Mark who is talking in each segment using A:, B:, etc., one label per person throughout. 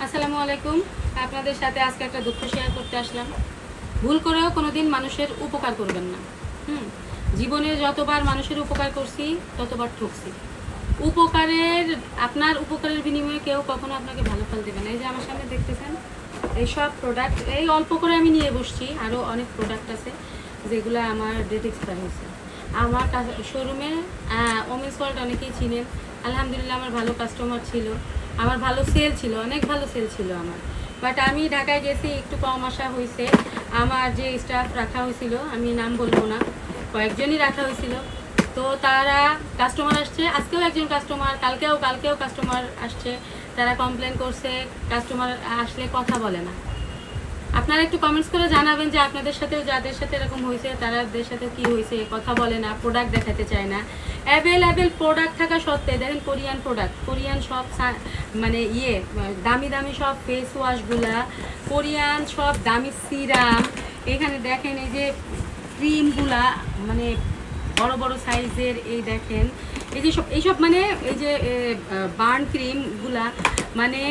A: আসসালামু আলাইকুম। আপনাদের সাথে আজকে একটা দুঃখ শেয়ার করতে আসলাম। ভুল করেও কোনোদিন মানুষের উপকার করবেন না। জীবনে যতবার মানুষের উপকার করছি ততবার ঠকছি। আপনার উপকারের বিনিময়ে কেউ কখনো আপনাকে ভালো ফল দেবে না। এই যে আমার সামনে দেখতেছেন এই সব প্রোডাক্ট, এই অল্প করে আমি নিয়ে বসছি। আরও অনেক প্রোডাক্ট আছে যেগুলো আমার ডেট এক্সপায়ার হয়েছে। আমার শোরুমে ওমেন্স ওয়ার্ল্ড অনেকেই চিনেন। আলহামদুলিল্লাহ আমার ভালো কাস্টমার ছিল, আমার ভালো সেল ছিল, অনেক ভালো সেল ছিল আমার। বাট আমি ঢাকায় গেছি, একটু কম আসা হয়েছে। আমার যে স্টাফ রাখা হয়েছিল, আমি নাম বলবো না, কয়েকজনই রাখা হয়েছিল। তো তারা কাস্টমার আসছে, আজকেও একজন কাস্টমার, কালকেও কাস্টমার আসছে। তারা কমপ্লেন করছে কাস্টমার আসলে কথা বলে না। আপনারা একটু কমেন্টস করে জানাবেন যে আপনাদের সাথেও যাদের সাথে এরকম হয়েছে তাদের সাথে কি হয়েছে, কথা বলে না, প্রোডাক্ট দেখাতে চায় না। অ্যাভেলেবেল প্রোডাক্ট থাকা সত্ত্বে দেখেন কোরিয়ান প্রোডাক্ট, কোরিয়ান সব মানে দামি দামি সব ফেস ওয়াশগুলা, কোরিয়ান সব দামি সিরাম, এখানে দেখেন এই যে ক্রিমগুলা, মানে বড় বড় সাইজের, এই দেখেন এই যে সব এইসব, মানে এই যে বার্ন ক্রিমগুলা, মানে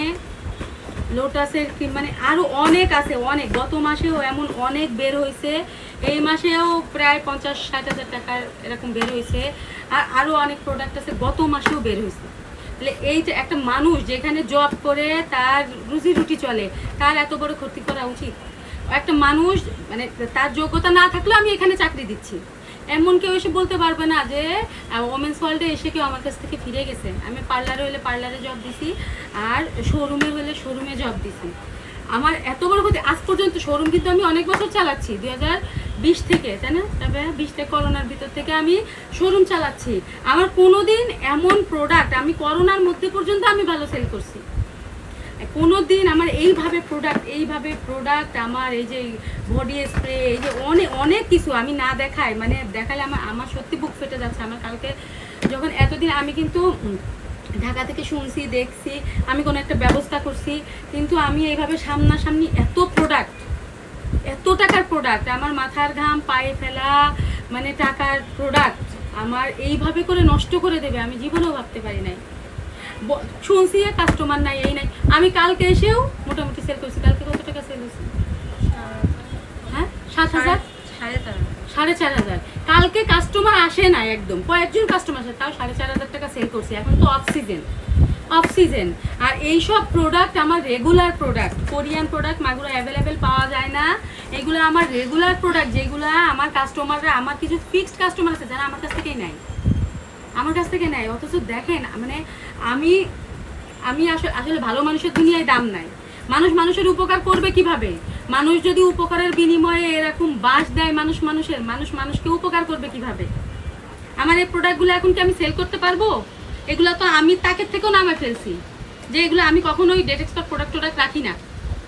A: লোটাসের ক্রিম, মানে আরও অনেক আছে, অনেক। গত মাসেও এমন অনেক বের হয়েছে, এই মাসেও প্রায় 50-60 হাজার টাকার এরকম বের হয়েছে। আর আরও অনেক প্রোডাক্ট আছে গত মাসেও বের হয়েছে। তাহলে এই যে একটা মানুষ যেখানে জব করে তার রুজি রুটি চলে, তার এত বড় ক্ষতি করা উচিত? একটা মানুষ মানে তার যোগ্যতা না থাকলেও আমি এখানে চাকরি দিচ্ছি, এমন কেউ এসে বলতে পারবে না যে ওমেন্স ওয়ার্ল্ডে এসে কেউ আমার কাছ থেকে ফিরে গেছে। আমি পার্লারে হলে পার্লারে জব দিছি, আর শোরুমে হলে শোরুমে জব দিছি। আমার এত বড় ক্ষতি আজ পর্যন্ত। শোরুম কিন্তু আমি অনেক বছর চালাচ্ছি, 2020 থেকে, তাই না? তবে 20 থেকে করোনার ভিতর থেকে আমি শোরুম চালাচ্ছি। আমার কোনো দিন এমন প্রোডাক্ট, আমি করোনার মধ্যে পর্যন্ত আমি ভালো সেল করছি। কোনো দিন আমার এইভাবে প্রোডাক্ট আমার এই যে বডি স্প্রে, এই যে অনেক অনেক কিছু আমি না দেখাই, মানে দেখালে আমার সত্যি বুক ফেটে যাচ্ছে। আমার কালকে যখন এতদিন আমি কিন্তু ঢাকা থেকে শুনছি, দেখছি, আমি কোনো একটা ব্যবস্থা করছি, কিন্তু আমি এইভাবে সামনাসামনি এত প্রোডাক্ট, এত টাকার প্রোডাক্ট, আমার মাথার ঘাম পায়ে ফেলা, মানে টাকার প্রোডাক্ট আমার এইভাবে করে নষ্ট করে দেবে আমি জীবনেও ভাবতে পারি নাই। শুনছি কাস্টমার নাই, এই নাই। আমি কালকে এসেও মোটামুটি সেল করছি। কালকে কত টাকা সেল হয়েছে? হ্যাঁ, 7,000, 4,500। কালকে কাস্টমার আসে না, একদম কয়েকজন কাস্টমার আসে, তাও 4,500 টাকা সেল করছি। এখন তো অফ সিজন। আর এইসব প্রোডাক্ট আমার রেগুলার প্রোডাক্ট, কোরিয়ান প্রোডাক্ট মাগুলো অ্যাভেলেবেল পাওয়া যায় না। এগুলো আমার রেগুলার প্রোডাক্ট, যেগুলো আমার কাস্টমাররা, আমার কিছু ফিক্সড কাস্টমার আছে যারা আমার কাছ থেকেই নেয়। অথচ দেখেন, মানে আমি আসলে ভালো মানুষের দুনিয়ায় দাম নাই। মানুষের উপকার করবে কিভাবে? মানুষ যদি উপকারের বিনিময়ে এরকম বাস দেয় মানুষকে উপকার করবে কিভাবে? আমার এই প্রোডাক্টগুলো এখন কি আমি সেল করতে পারবো? এগুলো তো আমি তাকে থেকেও নামে ফেলছি, যে এগুলো আমি কখনোই ডেট এক্সপায়ার প্রোডাক্ট রাখি না।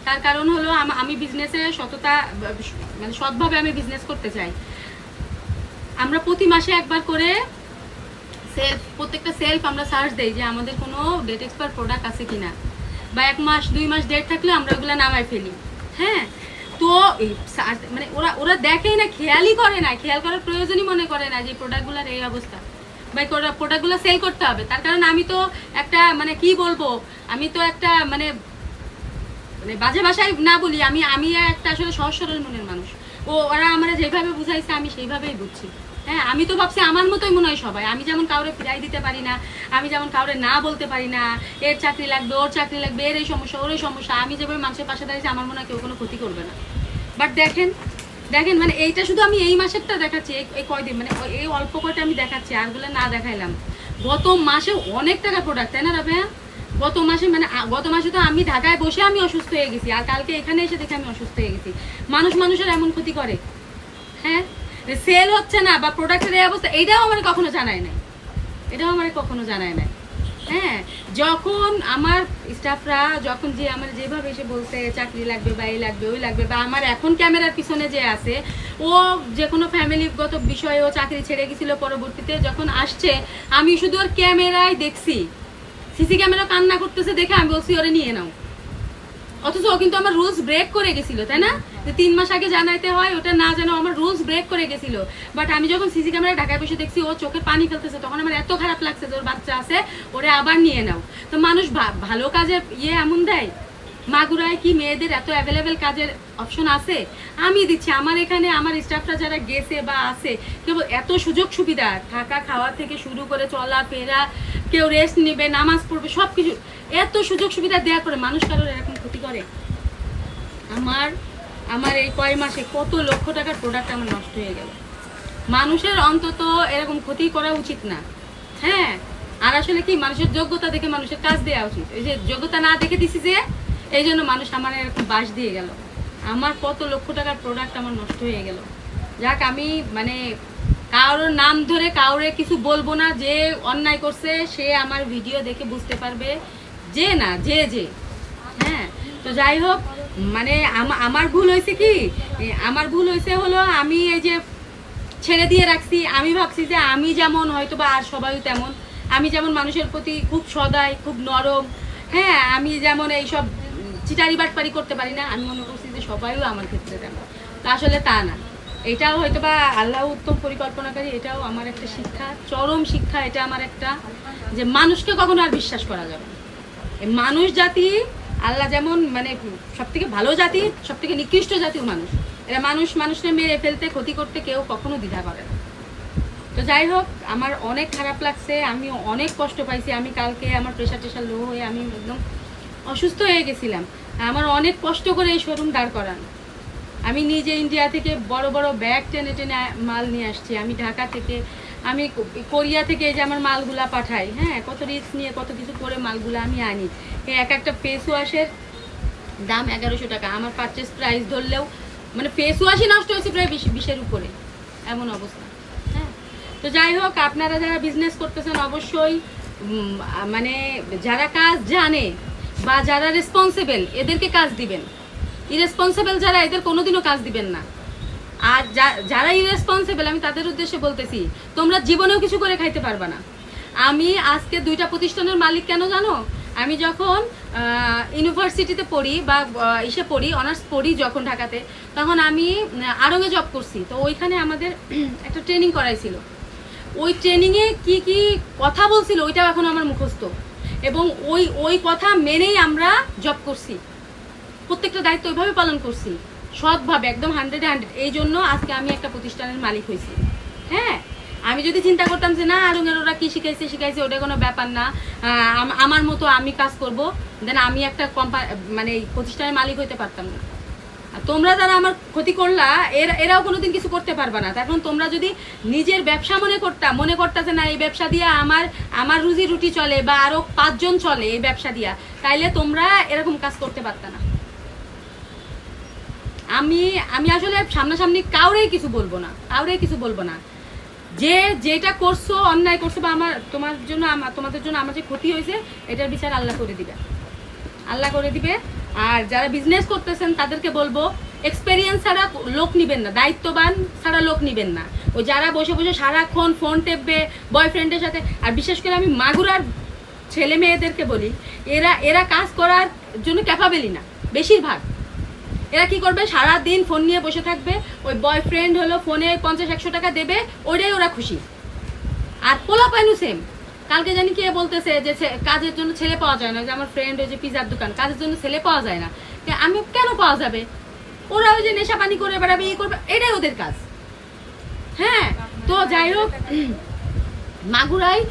A: তার কারণ হলো আমি বিজনেসে সততা, মানে সৎভাবে আমি বিজনেস করতে চাই। আমরা প্রতি মাসে একবার করে প্রত্যেকটা সেলফ আমরা সার্চ দেই যে আমাদের কোনো ডেট এক্সপায়ার প্রোডাক্ট আছে কিনা, বা 1 মাস 2 মাস ডেট থাকলে আমরা ওগুলো নামাই ফেলি। হ্যাঁ, তো এই মানে ওরা দেখেই না, খেয়ালই করে না, খেয়াল করার প্রয়োজনই মনে করে না যে প্রোডাক্টগুলোর এই অবস্থা, বা প্রোডাক্টগুলো সেল করতে হবে। তার কারণ আমি তো একটা, মানে কি বলবো, আমি তো একটা মানে বাজে ভাষায় না বলি, আমি একটা আসলে সহজ সরল মনের মানুষ। ওরা আমরা যেভাবে বুঝাইছে আমি সেইভাবেই বুঝছি। হ্যাঁ, আমি তো ভাবছি আমার মতোই মনে হয় সবাই। আমি যেমন কাউরে ফিরাই দিতে পারি না, আমি যেমন কাউরে না বলতে পারি না, এর চাকরি লাগবে, ওর চাকরি লাগবে, এর এই সমস্যা, ওর এই সমস্যা, আমি যেভাবে মানুষের পাশে দাঁড়িয়েছি আমার মনে হয় কেউ কোনো ক্ষতি করবে না। বাট দেখেন, মানে এইটা শুধু আমি এই মাসেরটা দেখাচ্ছি, এই কয়দিন, মানে এই অল্প কয়টা আমি দেখাচ্ছি, আরগুলো না দেখাইলাম। গত মাসে অনেক টাকা প্রোডাক্ট, তাই না রাবেয়া? গত মাসে তো আমি ঢাকায় বসে আমি অসুস্থ হয়ে গেছি, আর কালকে এখানে এসে দেখে আমি অসুস্থ হয়ে গেছি। মানুষের এমন ক্ষতি করে? হ্যাঁ, সেল হচ্ছে না বা প্রোডাক্টের এই অবস্থা, এটাও আমার কখনো জানায় নাই। হ্যাঁ, যখন আমার স্টাফরা যে আমার যেভাবে এসে বলছে চাকরি লাগবে বা এই লাগবে ওই লাগবে, বা আমার এখন ক্যামেরার পিছনে যে আছে, ও যে কোনো ফ্যামিলিগত বিষয়ে ও চাকরি ছেড়ে গেছিল, পরবর্তীতে যখন আসছে আমি শুধু ওর ক্যামেরায় দেখছি, সিসি ক্যামেরা কান্না করতেছে দেখে আমি বলছি ওরে নিয়ে নাও। অথচ ও কিন্তু আমার রুলস ব্রেক করে গেছিল, তাই না? যে 3 মাস আগে জানাইতে হয়, ওটা না জানো আমার রুলস ব্রেক করে গেছিল। বাট আমি যখন সিসি ক্যামেরা ঢাকায় বসে দেখছি ও চোখের পানি ফেলতেছে, তখন আমার এত খারাপ লাগছে যে ওর বাচ্চা আছে, ওরে আবার নিয়ে নাও। তো মানুষ ভালো কাজে এমন দেয়, মাগুরায় কি মেয়েদের এত অ্যাভেলেবেল কাজের অপশন আছে? আমি দিচ্ছি। আমার এখানে আমার স্টাফরা যারা গেছে বা আছে, কেবল এত সুযোগ সুবিধা, থাকা খাওয়া থেকে শুরু করে চলাফেরা, কেউ রেস্ট নেবে, নামাজ পড়বে, সব কিছু এত সুযোগ সুবিধা দেওয়ার পরে মানুষ কারোর এরকম ক্ষতি করে? আমার এই কয় মাসে কত লক্ষ টাকার প্রোডাক্ট আমার নষ্ট হয়ে গেল। মানুষের অন্তত এরকম ক্ষতি করা উচিত না। হ্যাঁ, আর আসলে কি, মানুষের যোগ্যতা দেখে মানুষের কাজ দেওয়া উচিত। এই যে যোগ্যতা না দেখে দিছি, যে এই জন্য মানুষ আমার এরকম বাস দিয়ে গেল। আমার কত লক্ষ টাকার প্রোডাক্ট আমার নষ্ট হয়ে গেল। যাক, আমি মানে কারোর নাম ধরে কাউরে কিছু বলবো না। যে অন্যায় করছে সে আমার ভিডিও দেখে বুঝতে পারবে, যে না যে যে হ্যাঁ। তো যাই হোক, মানে আমার ভুল হয়েছে কি, আমার ভুল হয়েছে হলো আমি এই যে ছেড়ে দিয়ে রাখছি। আমি ভাবছি যে আমি যেমন হয়তো বা আর সবাই তেমন, আমি যেমন মানুষের প্রতি খুব সদয়, খুব নরম, হ্যাঁ, আমি যেমন এইসব চিটারি বাটপারি করতে পারি না, আমি মনে করছি যে সবাইও আমার ক্ষেত্রে তেমন। তা আসলে তা না। এটাও হয়তো বা আল্লাহ উত্তম পরিকল্পনাকারী, এটাও আমার একটা শিক্ষা, চরম শিক্ষা। এটা আমার একটা, যে মানুষকে কখনো আর বিশ্বাস করা যাবে না। এই মানুষ জাতি, আল্লাহ যেমন মানে সব থেকে ভালো জাতি, সব থেকে নিকৃষ্ট জাতিও মানুষ। এরা মানুষকে মেরে ফেলতে, ক্ষতি করতে কেউ কখনো দ্বিধা করে না। তো যাই হোক, আমার অনেক খারাপ লাগছে, আমি অনেক কষ্ট পাইছি। আমি কালকে আমার প্রেশার টেশার লো হয়ে আমি একদম অসুস্থ হয়ে গেছিলাম। আমার অনেক কষ্ট করে এই শোরুম দাঁড় করান। আমি নিজে ইন্ডিয়া থেকে বড় বড় ব্যাগ টেনে টেনে মাল নিয়ে আসছি। আমি ঢাকা থেকে, আমি কোরিয়া থেকে এই যে আমার মালগুলা পাঠাই, হ্যাঁ, কত রিস্ক নিয়ে কত কিছু করে মালগুলো আমি আনি। এক একটা ফেস ওয়াশের দাম 1100 টাকা। আমার পারচেস প্রাইস ধরলেও মানে ফেস ওয়াশই নষ্ট হয়েছে প্রায় 20-এর উপরে, এমন অবস্থা। হ্যাঁ, তো যাই হোক, আপনারা যারা বিজনেস করতেছেন অবশ্যই মানে যারা কাজ জানে বা যারা রেসপন্সিবল, এদেরকে কাজ দিবেন। ইরেসপন্সিবল যারা, এদের কোনোদিনও কাজ দিবেন না। আর যারা ইরেসপন্সিবল, আমি তাদের উদ্দেশ্যে বলতেছি, তোমরা জীবনেও কিছু করে খাইতে পারবা না। আমি আজকে 2টা প্রতিষ্ঠানের মালিক কেন জানো? আমি যখন ইউনিভার্সিটিতে পড়ি বা ইসে পড়ি, অনার্স পড়ি যখন ঢাকাতে, তখন আমি আরঙে জব করছি। তো ওইখানে আমাদের একটা ট্রেনিং করাইছিল। ওই ট্রেনিংয়ে কি কি কথা বলছিল ওইটাও এখন আমার মুখস্থ, এবং ওই কথা মেনেই আমরা জব করছি। প্রত্যেকটা দায়িত্ব ওইভাবে পালন করছি, সৎভাবে, একদম 100-100। এই জন্য আজকে আমি একটা প্রতিষ্ঠানের মালিক হয়েছি। হ্যাঁ, আমি যদি চিন্তা করতাম যে না আরঙের ওরা কি শিখাইছে ওটা কোনো ব্যাপার না, আমার মতো আমি কাজ করব, দেন আমি একটা মানে প্রতিষ্ঠানের মালিক হইতে পারতাম না। আর তোমরা যারা আমার ক্ষতি করলা, এরাও কোনোদিন কিছু করতে পারবা না। তখন তোমরা যদি নিজের ব্যবসা মনে করতা যে না এই ব্যবসা দিয়ে আমার রুজি রুটি চলে বা আরো 5 জন চলে এই ব্যবসা দিয়া, তাইলে তোমরা এরকম কাজ করতে পারতা না। আমি আসলে সামনাসামনি কাউরেই কিছু বলবো না। যে যেটা করছো, অন্যায় করছো, বা তোমাদের জন্য আমার যে ক্ষতি হয়েছে, এটার বিচার আল্লাহ করে দিবে। আর যারা বিজনেস করতেছেন তাদেরকে বলবো, এক্সপেরিয়েন্স ছাড়া লোক নিবেন না, দায়িত্ববান ছাড়া লোক নিবেন না। ওই যারা বসে বসে সারাক্ষণ ফোন টেপবে বয়ফ্রেন্ডের সাথে, আর বিশেষ করে আমি মাগুরার ছেলে মেয়েদেরকে বলি, এরা কাজ করার জন্য ক্যাপাবেলই না। বেশিরভাগ এরা কি করবে, সারাদিন ফোন নিয়ে বসে থাকবে। ওই বয়ফ্রেন্ড হলো ফোনে 50-100 টাকা দেবে, ওইটাই ওরা খুশি। আর পোলাপাইনু সেম। কালকে জানি কে বলতেছে যে কাজের জন্য ছেলে পাওয়া যায় না, যে আমার ফ্রেন্ড ওই যে পিজার দোকান, কাজের জন্য ছেলে পাওয়া যায় না। আমি কেন পাওয়া যাবে? ওরা ওই যে নেশা পানি করে বেড়াবে, ই করবে, এটাই ওদের কাজ। হ্যাঁ, তো যাই হোক, মাগুরায়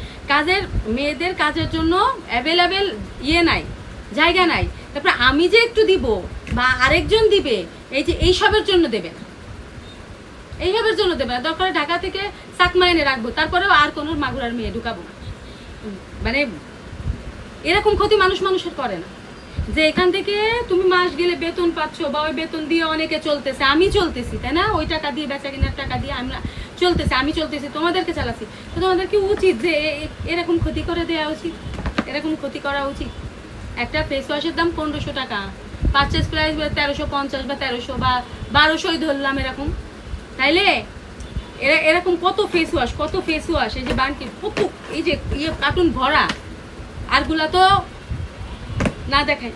A: মেয়েদের কাজের জন্য অ্যাভেলেবেল নাই, জায়গা নাই। তারপরে আমি যে একটু দিব বা আরেকজন দিবে, এইসবের জন্য দেবে না, দরকার ঢাকা থেকে চাকমা এনে রাখবো, তারপরেও আর কোনো মাগুরার মেয়ে ঢুকাবো না। মানে এরকম ক্ষতি মানুষের করে না, যে এখান থেকে তুমি মাস গেলে বেতন পাচ্ছ, বা ওই বেতন দিয়ে অনেকে চলতেছে, আমি চলতেছি, তাই না? ওই টাকা দিয়ে, বেচা কেনার টাকা দিয়ে আমরা আমি চলতেছি, তোমাদেরকে চালাচ্ছি। তো তোমাদের কি উচিত যে এরকম ক্ষতি করে দেওয়া উচিত? এরকম ক্ষতি করা উচিত? একটা ফেস ওয়াশের দাম 1500 টাকা, পারচেস প্রাইস 1350 বা 1300 বা 1200 ধরলাম এরকম। তাইলে এরকম কত ফেস ওয়াশ, এই যে বানকি ফুপুক, এই যে কার্টুন ভরা, আরগুলা তো না দেখায়।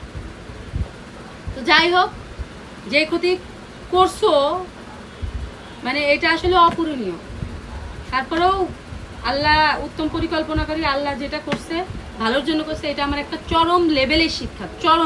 A: তো যাই হোক, যে ক্ষতি করছো মানে এটা আসলে অপূরণীয়। তারপরেও আল্লাহ উত্তম পরিকল্পনাকারী, আল্লাহ যেটা করছে ভালোর জন্য করছে, এটা আমার একটা চরম লেভেলের শিক্ষা, চরম।